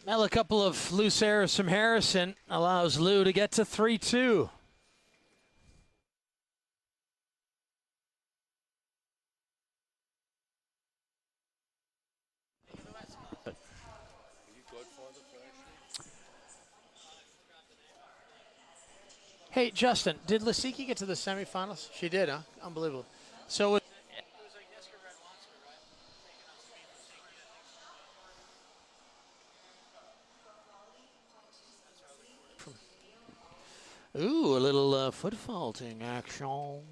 Well, a couple of loose errors from Harrison allows Lou to get to 3-2. Hey, Justin, did Lisicki get to the semifinals? She did, huh? Unbelievable. So ooh, a little foot faulting action. Can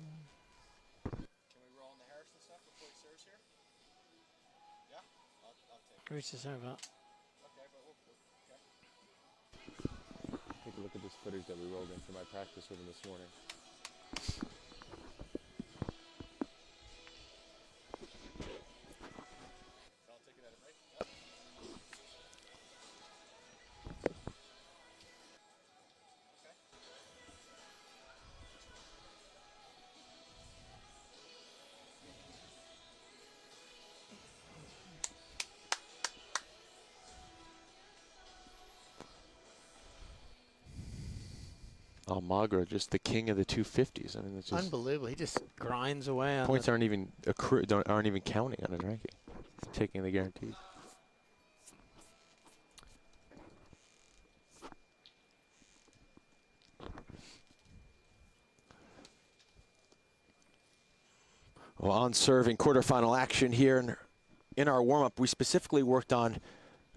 we roll on the Harrison stuff before he serves here? Yeah? I'll take it. Reach the center about. Okay, but okay. Take a look at this footage that we rolled in for my practice with him this morning. I'll take it at it, right? Yep. Okay. Almagro, just the king of the 250s. I mean, it's just Unbelievable. He just grinds away on points aren't even aren't even counting on his ranking. He's taking the guarantees. Well, on serving quarterfinal action here in our warm-up, we specifically worked on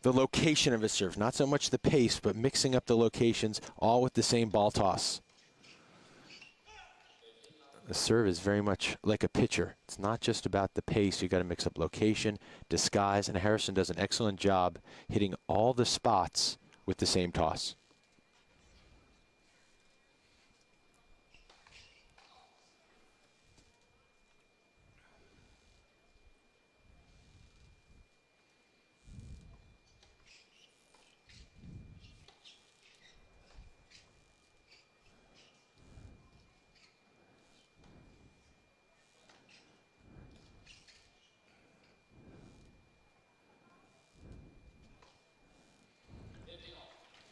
the location of his serve, not so much the pace, but mixing up the locations, all with the same ball toss. The serve is very much like a pitcher. It's not just about the pace. You got to mix up location, disguise, and Harrison does an excellent job hitting all the spots with the same toss.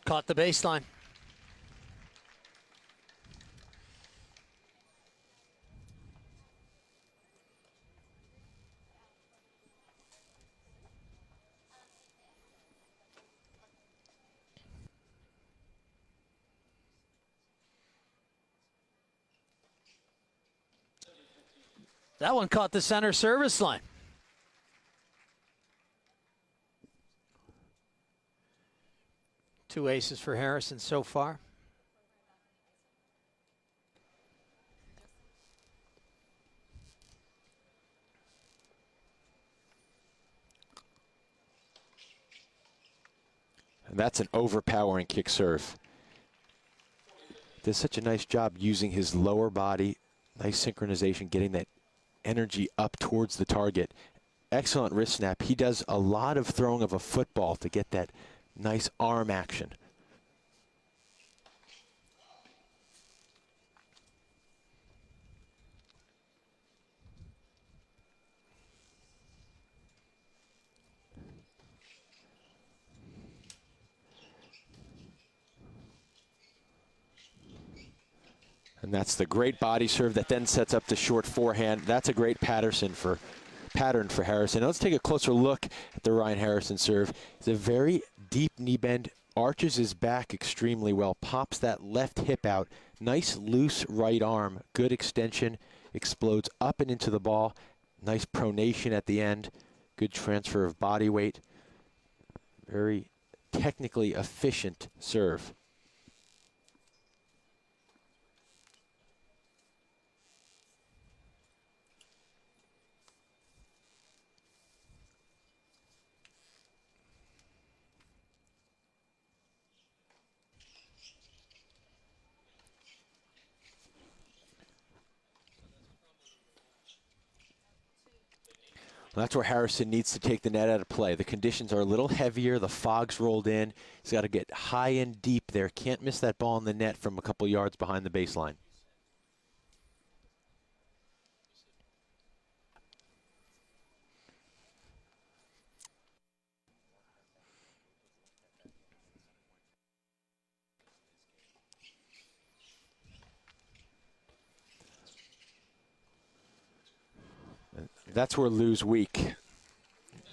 Caught the baseline. That one caught the center service line. Two aces for Harrison so far. And that's an overpowering kick serve. Does such a nice job using his lower body, nice synchronization, getting that energy up towards the target. Excellent wrist snap. He does a lot of throwing of a football to get that nice arm action. And that's the great body serve that then sets up the short forehand. That's a great pattern for Harrison. Now let's take a closer look at the Ryan Harrison serve. It's a very deep knee bend, arches his back extremely well, pops that left hip out, nice loose right arm, good extension, explodes up and into the ball, nice pronation at the end, good transfer of body weight. Very technically efficient serve. Well, that's where Harrison needs to take the net out of play. The conditions are a little heavier. The fog's rolled in. He's got to get high and deep there. Can't miss that ball in the net from a couple yards behind the baseline. That's where Lou's weak.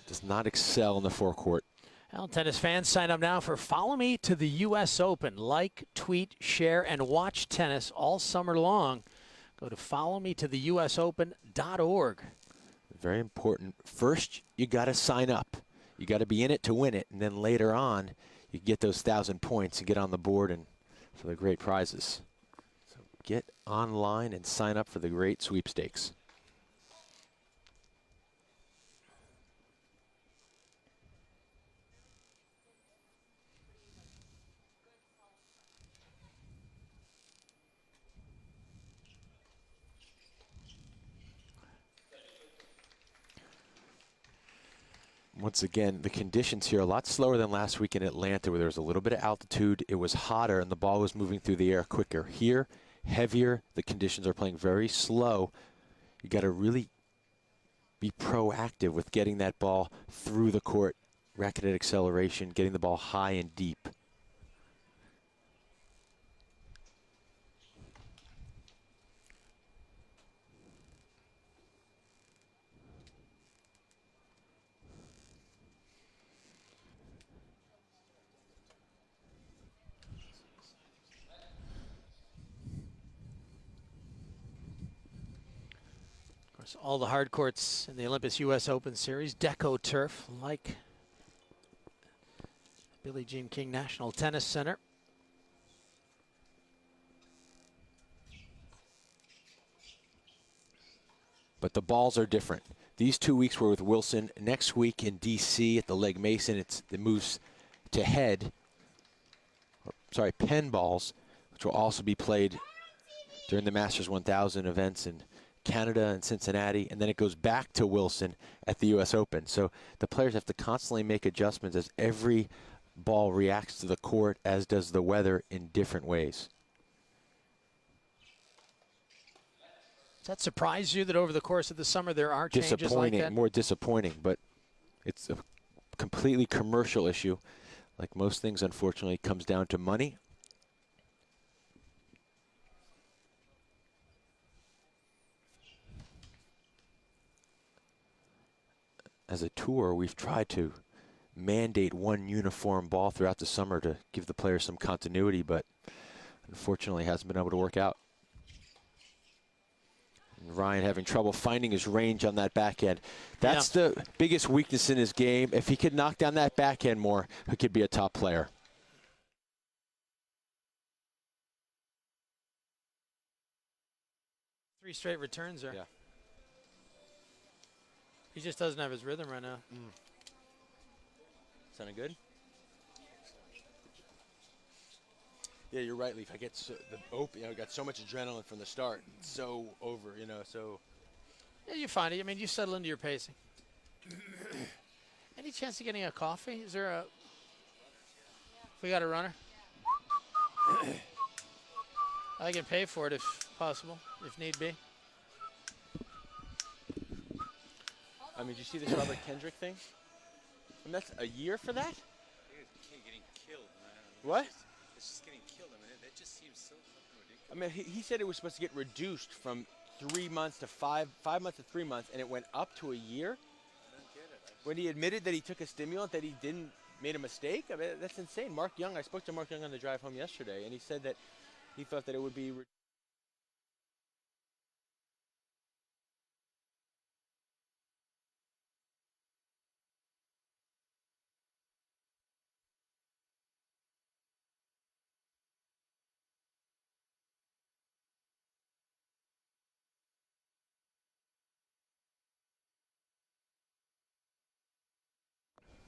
Does not excel in the forecourt. Well, tennis fans, sign up now for Follow Me to the U.S. Open. Like, tweet, share, and watch tennis all summer long. Go to followmetotheusopen.org. Very important. First, you got to sign up. You got to be in it to win it, and then later on, you get those 1,000 points and get on the board and for the great prizes. So get online and sign up for the great sweepstakes. Once again, the conditions here are a lot slower than last week in Atlanta, where there was a little bit of altitude. It was hotter, and the ball was moving through the air quicker. Here, heavier. The conditions are playing very slow. You got to really be proactive with getting that ball through the court, racketed acceleration, getting the ball high and deep. Of course, all the hard courts in the Olympus U.S. Open Series, Deco turf, like Billie Jean King National Tennis Center. But the balls are different. These 2 weeks were with Wilson. Next week in D.C. at the Legg Mason, it moves to pen balls, which will also be played during the Masters 1000 events in Canada and Cincinnati, and then it goes back to Wilson at the U.S. Open. So the players have to constantly make adjustments as every ball reacts to the court, as does the weather, in different ways. Does that surprise you that over the course of the summer there are changes like that? Disappointing, more disappointing, but it's a completely commercial issue. Like most things, unfortunately, it comes down to money. As a tour, we've tried to mandate one uniform ball throughout the summer to give the players some continuity, but unfortunately hasn't been able to work out. And Ryan having trouble finding his range on that backhand. That's the biggest weakness in his game. If he could knock down that backhand more, he could be a top player. Three straight returns there. Yeah. He just doesn't have his rhythm right now. Sounding good? Yeah, you're right, Leaf. I get got so much adrenaline from the start. It's so over, so. Yeah, you find it. I mean, you settle into your pacing. Any chance of getting a coffee? Is there a? We got a runner. I can pay for it if possible, if need be. I mean, did you see this Robert Kendrick thing? I mean, that's a year for that? Getting killed, man. What? It's just getting killed. I mean, that just seems so fucking ridiculous. I mean, he said it was supposed to get reduced from 3 months to 5 months to 3 months, and it went up to a year? I don't get it. When he admitted that he took a stimulant, that he made a mistake? I mean, that's insane. Mark Young, I spoke to Mark Young on the drive home yesterday, and he said that he thought that it would be